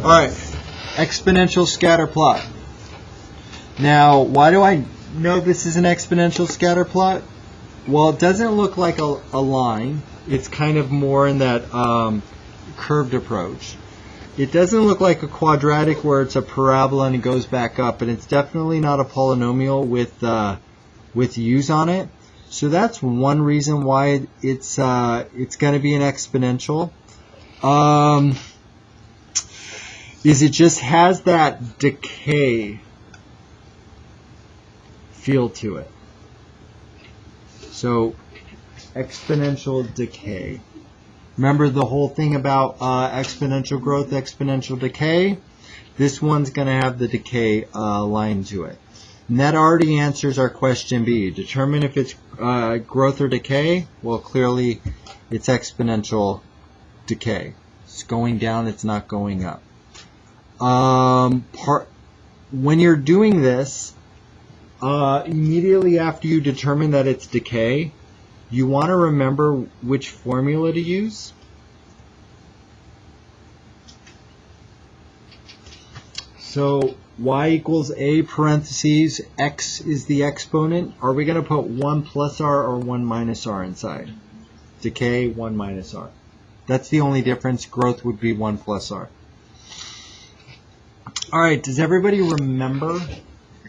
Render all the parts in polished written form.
Alright, exponential scatter plot. Now, why do I know this is an exponential scatter plot? Well, it doesn't look like a line. It's kind of more in that curved approach. It doesn't look like a quadratic where it's a parabola and it goes back up, and it's definitely not a polynomial with u's on it. So that's one reason why it's going to be an exponential. Is it just has that decay feel to it. So exponential decay. Remember the whole thing about exponential growth, exponential decay? This one's going to have the decay line to it. And that already answers our question B. Determine if it's growth or decay. Well, clearly it's exponential decay. It's going down, it's not going up. When you're doing this, immediately after you determine that it's decay, you want to remember which formula to use. So y equals a parentheses, x is the exponent. Are we going to put 1 plus r or 1 minus r inside? Decay, 1 minus r. That's the only difference. Growth would be 1 plus r. Alright, does everybody remember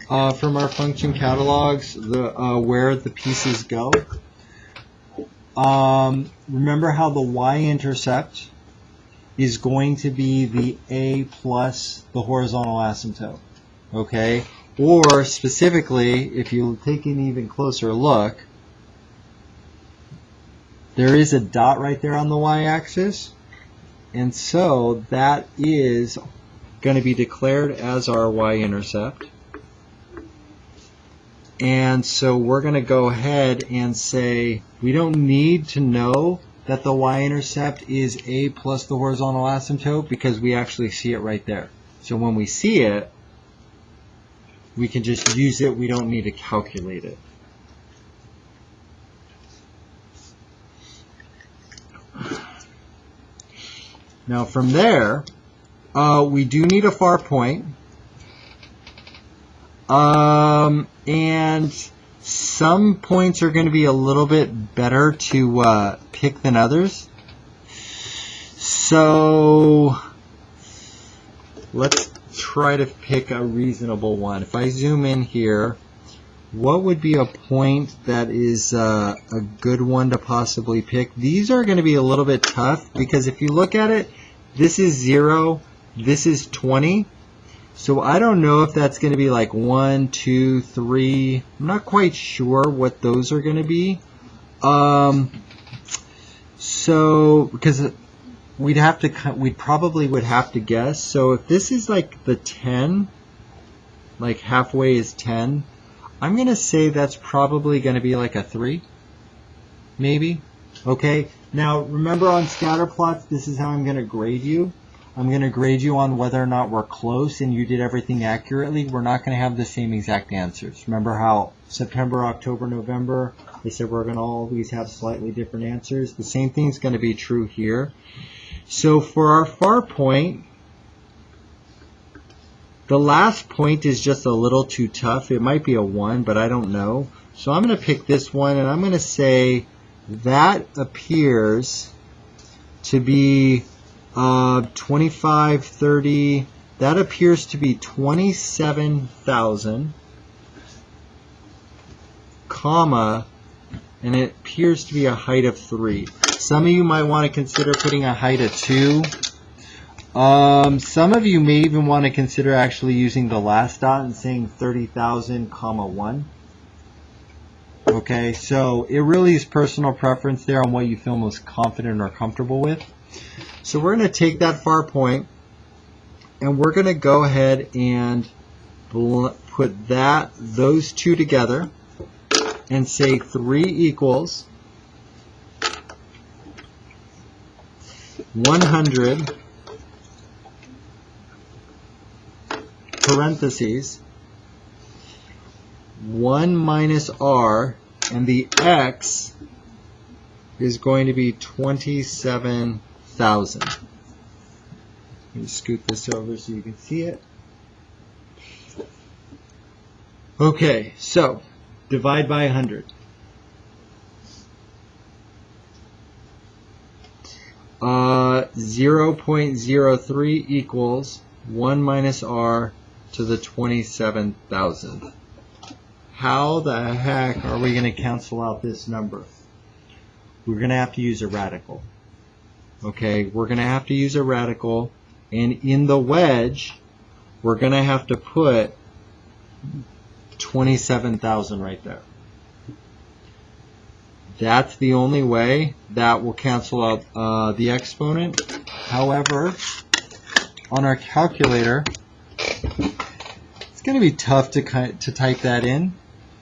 from our function catalogs where the pieces go? Remember how the y-intercept is going to be the a plus the horizontal asymptote, okay? Or specifically, if you take an even closer look, there is a dot right there on the y-axis, and so that is going to be declared as our y-intercept. And so we're going to go ahead and say we don't need to know that the y-intercept is a plus the horizontal asymptote because we actually see it right there. So when we see it, we can just use it. We don't need to calculate it. Now from there, we do need a far point. And some points are going to be a little bit better to pick than others. So let's try to pick a reasonable one. If I zoom in here, what would be a point that is a good one to possibly pick? These are going to be a little bit tough because if you look at it, this is 0, this is 20. So I don't know if that's going to be like 1, 2, 3. I'm not quite sure what those are going to be. So because we probably would have to guess. So if this is like the 10, like halfway is 10, I'm going to say that's probably going to be like a 3, maybe. Okay. Now remember on scatter plots, this is how I'm going to grade you. I'm going to grade you on whether or not we're close and you did everything accurately. We're not going to have the same exact answers. Remember how September, October, November, they said we're going to always have slightly different answers. The same thing is going to be true here. So for our far point, the last point is just a little too tough. It might be a 1, but I don't know. So I'm going to pick this one, and I'm going to say that appears to be 25, 30, that appears to be 27,000, comma, and it appears to be a height of 3. Some of you might want to consider putting a height of 2. Some of you may even want to consider actually using the last dot and saying 30,000, comma 1. Okay, so it really is personal preference there on what you feel most confident or comfortable with. So we're going to take that far point and we're going to go ahead and put those two together and say 3 equals 100 parentheses 1 minus r, and the x is going to be 27,000. Let me scoot this over so you can see it. Okay, so divide by 100. 0.03 equals 1 minus r to the 27,000. How the heck are we going to cancel out this number? We're going to have to use a radical. Okay, we're going to have to use a radical, and in the wedge, we're going to have to put 27,000 right there. That's the only way that will cancel out the exponent. However, on our calculator, it's going to be tough to type that in.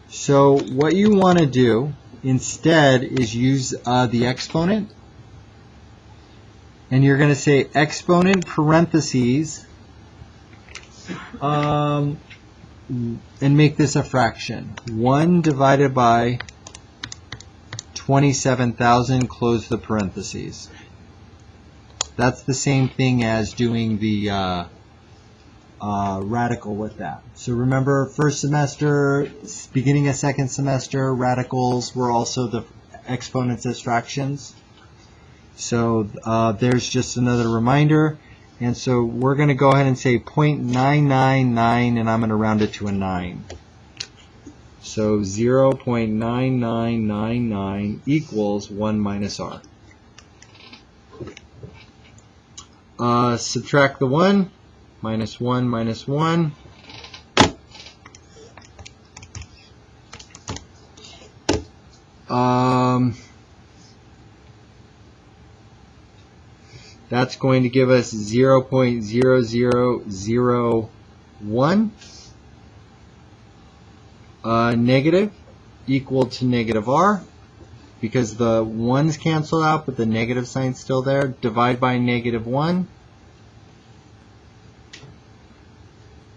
So what you want to do instead is use the exponent. And you're going to say exponent parentheses and make this a fraction. 1 divided by 27,000, close the parentheses. That's the same thing as doing the radical with that. So remember, first semester, beginning of second semester, radicals were also the exponents as fractions. So there's just another reminder. And so we're going to go ahead and say 0.999, and I'm going to round it to a 9. So 0.9999 equals 1 minus r. Subtract the 1, minus 1, minus 1. That's going to give us 0.0001. Negative equal to negative r, because the 1's cancel out but the negative sign's still there. Divide by negative 1,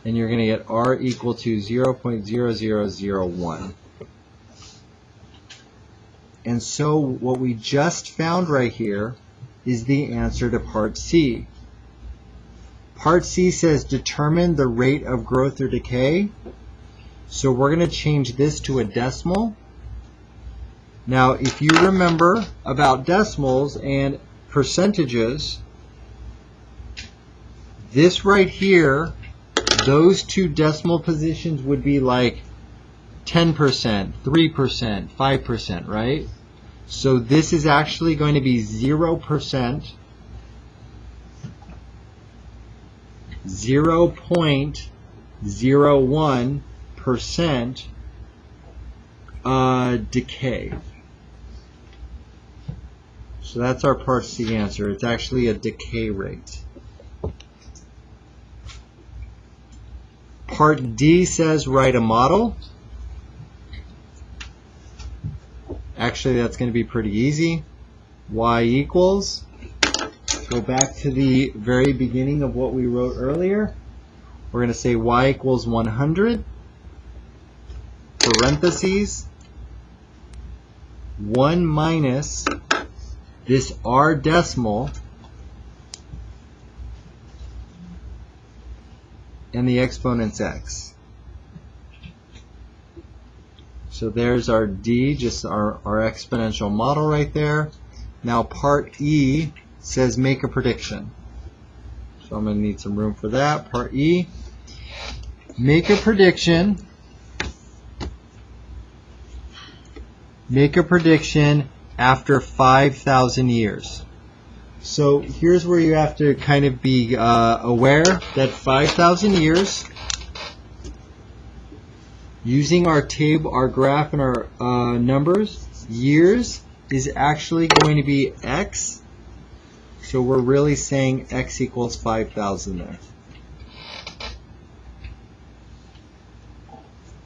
and you're going to get r equal to 0.0001. And so what we just found right here is the answer to part C. Part C says determine the rate of growth or decay. So we're going to change this to a decimal. Now, if you remember about decimals and percentages, this right here, those two decimal positions would be like 10%, 3%, 5%, right? So this is actually going to be 0%, 0.01% decay. So that's our part C answer. It's actually a decay rate. Part D says write a model. Actually, that's going to be pretty easy. Y equals, go back to the very beginning of what we wrote earlier. We're going to say y equals 100, parentheses, 1 minus this r decimal, and the exponent's x. So there's our D, just our exponential model right there. Now part E says make a prediction. So I'm going to need some room for that. Part E, make a prediction. Make a prediction after 5,000 years. So here's where you have to kind of be aware that 5,000 years, using our table, our graph, and our numbers, years is actually going to be x. So we're really saying x equals 5,000 there.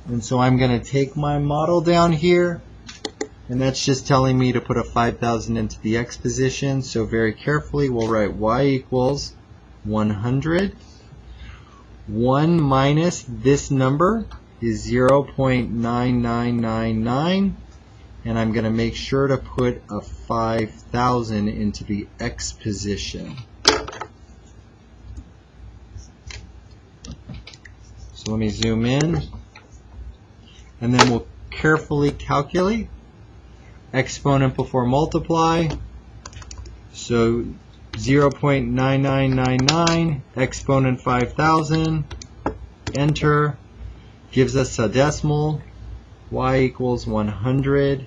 And so I'm going to take my model down here, and that's just telling me to put a 5,000 into the x position. So very carefully we'll write y equals 100. 1 minus this number is 0.9999, and I'm going to make sure to put a 5,000 into the x position. So let me zoom in, and then we'll carefully calculate exponent before multiply. So 0.9999 exponent 5,000, enter, gives us a decimal, y equals 100,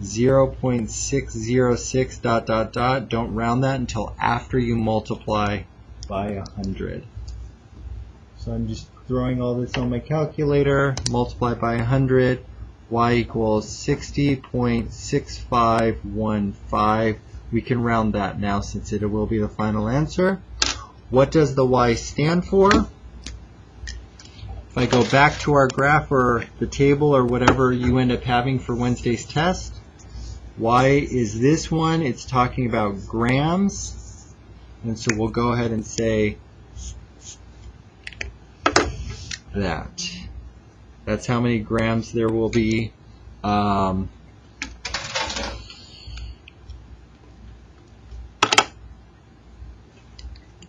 0.606 dot dot dot. Don't round that until after you multiply by 100. So I'm just throwing all this on my calculator, multiply by 100, y equals 60.6515. We can round that now since it will be the final answer. What does the y stand for? If I go back to our graph or the table or whatever you end up having for Wednesday's test, y is this one. It's talking about grams. And so we'll go ahead and say that. That's how many grams there will be.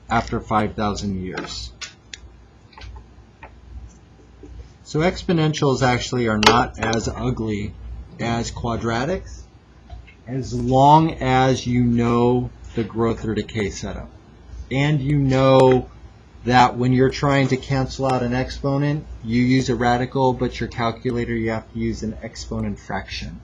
After 5,000 years. So exponentials actually are not as ugly as quadratics as long as you know the growth or decay setup. And you know that when you're trying to cancel out an exponent, you use a radical, but your calculator you have to use an exponent fraction.